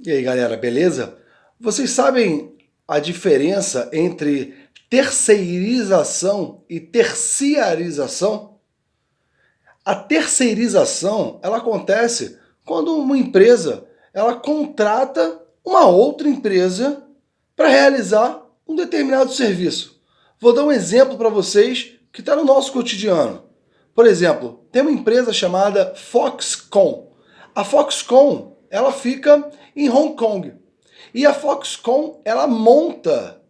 E aí, galera, beleza? Vocês sabem a diferença entre terceirização e terciarização? A terceirização, ela acontece quando uma empresa, ela contrata uma outra empresa para realizar um determinado serviço. Vou dar um exemplo para vocês que está no nosso cotidiano. Por exemplo, tem uma empresa chamada Foxconn. A Foxconn, ela fica em Hong Kong. E a Foxconn, ela monta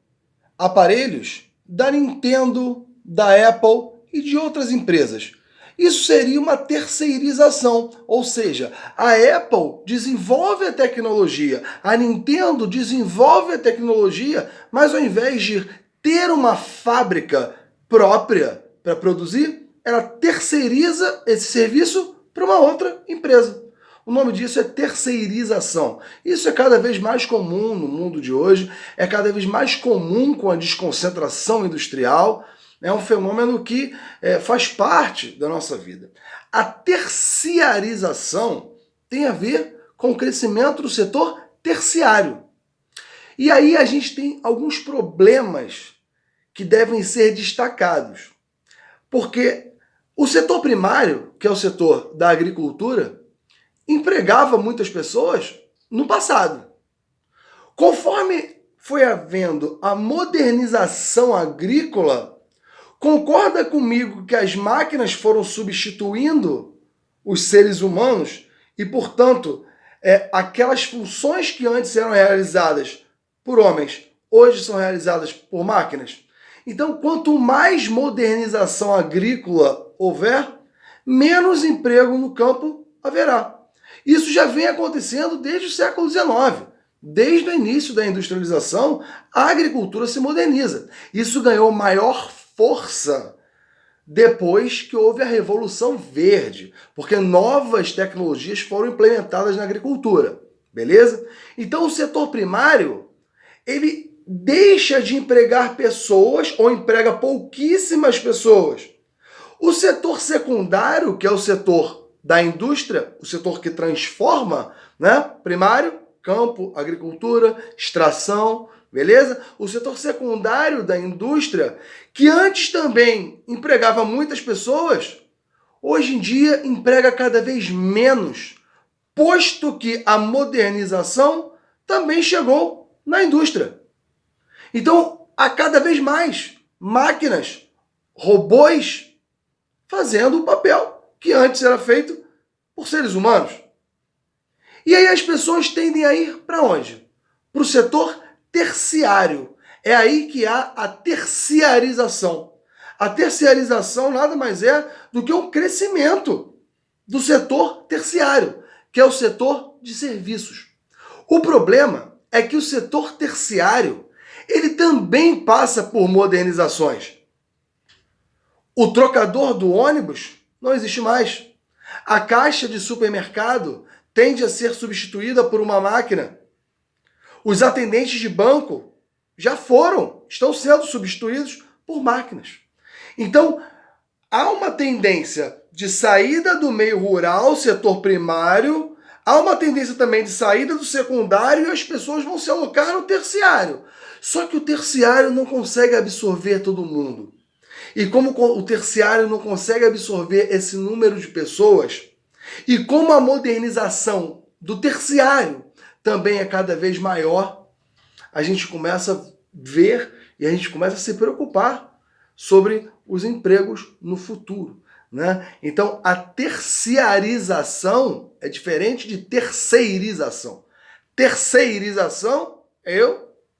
aparelhos da Nintendo, da Apple e de outras empresas. Isso seria uma terceirização, ou seja, a Apple desenvolve a tecnologia, a Nintendo desenvolve a tecnologia, mas ao invés de ter uma fábrica própria para produzir, ela terceiriza esse serviço para uma outra empresa. O nome disso é terceirização. Isso é cada vez mais comum no mundo de hoje, é cada vez mais comum com a desconcentração industrial, é um fenômeno que faz parte da nossa vida. A terciarização tem a ver com o crescimento do setor terciário. E aí a gente tem alguns problemas que devem ser destacados. Porque o setor primário, que é o setor da agricultura, empregava muitas pessoas no passado. Conforme foi havendo a modernização agrícola, concorda comigo que as máquinas foram substituindo os seres humanos e, portanto, aquelas funções que antes eram realizadas por homens, hoje são realizadas por máquinas? Então, quanto mais modernização agrícola houver, menos emprego no campo haverá. Isso já vem acontecendo desde o século XIX. Desde o início da industrialização, a agricultura se moderniza. Isso ganhou maior força depois que houve a Revolução Verde, porque novas tecnologias foram implementadas na agricultura, beleza? Então o setor primário, ele deixa de empregar pessoas ou emprega pouquíssimas pessoas. O setor secundário, que é o setor da indústria, o setor que transforma, né? Primário, campo, agricultura, extração, beleza? O setor secundário da indústria, que antes também empregava muitas pessoas, hoje em dia emprega cada vez menos, posto que a modernização também chegou na indústria. Então, há cada vez mais máquinas, robôs, fazendo o papel que antes era feito por seres humanos. E aí as pessoas tendem a ir para onde? Para o setor terciário. É aí que há a terciarização. A terciarização nada mais é do que um crescimento do setor terciário, que é o setor de serviços. O problema é que o setor terciário, ele também passa por modernizações. O trocador do ônibus não existe mais. A caixa de supermercado tende a ser substituída por uma máquina. Os atendentes de banco já estão sendo substituídos por máquinas. Então, há uma tendência de saída do meio rural, setor primário, há uma tendência também de saída do secundário e as pessoas vão se alocar no terciário. Só que o terciário não consegue absorver todo mundo. E como o terciário não consegue absorver esse número de pessoas, e como a modernização do terciário também é cada vez maior, a gente começa a ver e a gente começa a se preocupar sobre os empregos no futuro, né? Então, a terciarização é diferente de terceirização. Terceirização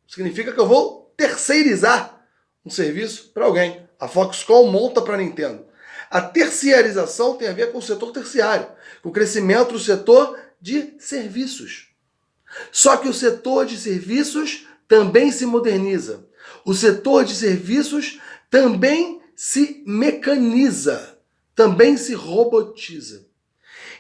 significa que eu vou terceirizar um serviço para alguém. A Foxconn monta para a Nintendo. A terciarização tem a ver com o setor terciário, com o crescimento do setor de serviços. Só que o setor de serviços também se moderniza. O setor de serviços também se mecaniza, também se robotiza.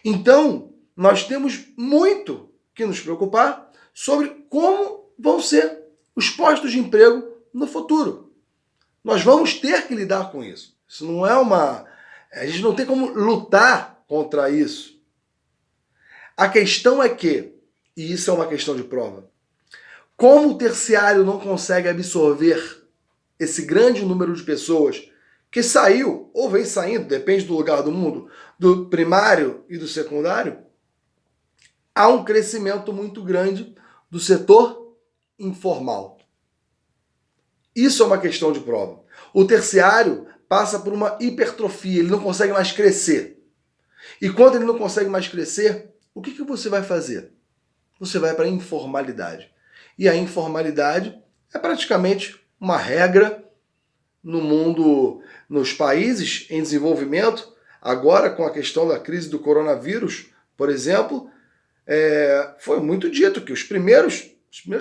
Então, nós temos muito que nos preocupar sobre como vão ser os postos de emprego no futuro. Nós vamos ter que lidar com isso. Isso não é a gente não tem como lutar contra isso. A questão é que E isso é uma questão de prova. Como o terciário não consegue absorver esse grande número de pessoas que saiu ou vem saindo, depende do lugar do mundo, do primário e do secundário, há um crescimento muito grande do setor informal. Isso é uma questão de prova. O terciário passa por uma hipertrofia, ele não consegue mais crescer. E quando ele não consegue mais crescer, o que você vai fazer? Você vai para a informalidade. E a informalidade é praticamente uma regra no mundo, nos países em desenvolvimento. Agora, com a questão da crise do coronavírus, por exemplo, foi muito dito que as primeiras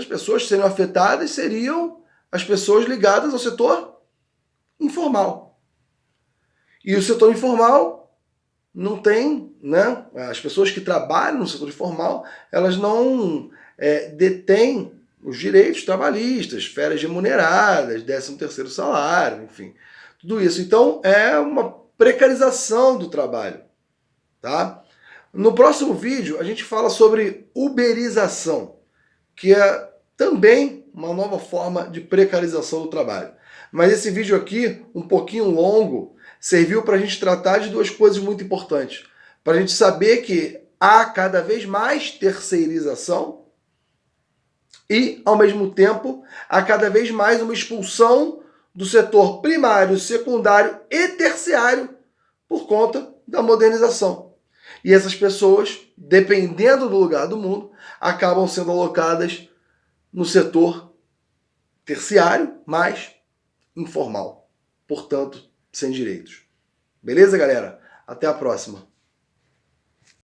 pessoas que seriam afetadas seriam as pessoas ligadas ao setor informal. E o setor informal não tem, né? As pessoas que trabalham no setor informal, elas não detêm os direitos trabalhistas, férias remuneradas, 13º salário, enfim, tudo isso. Então é uma precarização do trabalho, tá? No próximo vídeo a gente fala sobre uberização, que é também uma nova forma de precarização do trabalho. Mas esse vídeo aqui, um pouquinho longo, serviu para a gente tratar de duas coisas muito importantes. Para a gente saber que há cada vez mais terceirização e, ao mesmo tempo, há cada vez mais uma expulsão do setor primário, secundário e terciário por conta da modernização. E essas pessoas, dependendo do lugar do mundo, acabam sendo alocadas no setor terciário, mas informal. Portanto, sem direitos. Beleza, galera? Até a próxima.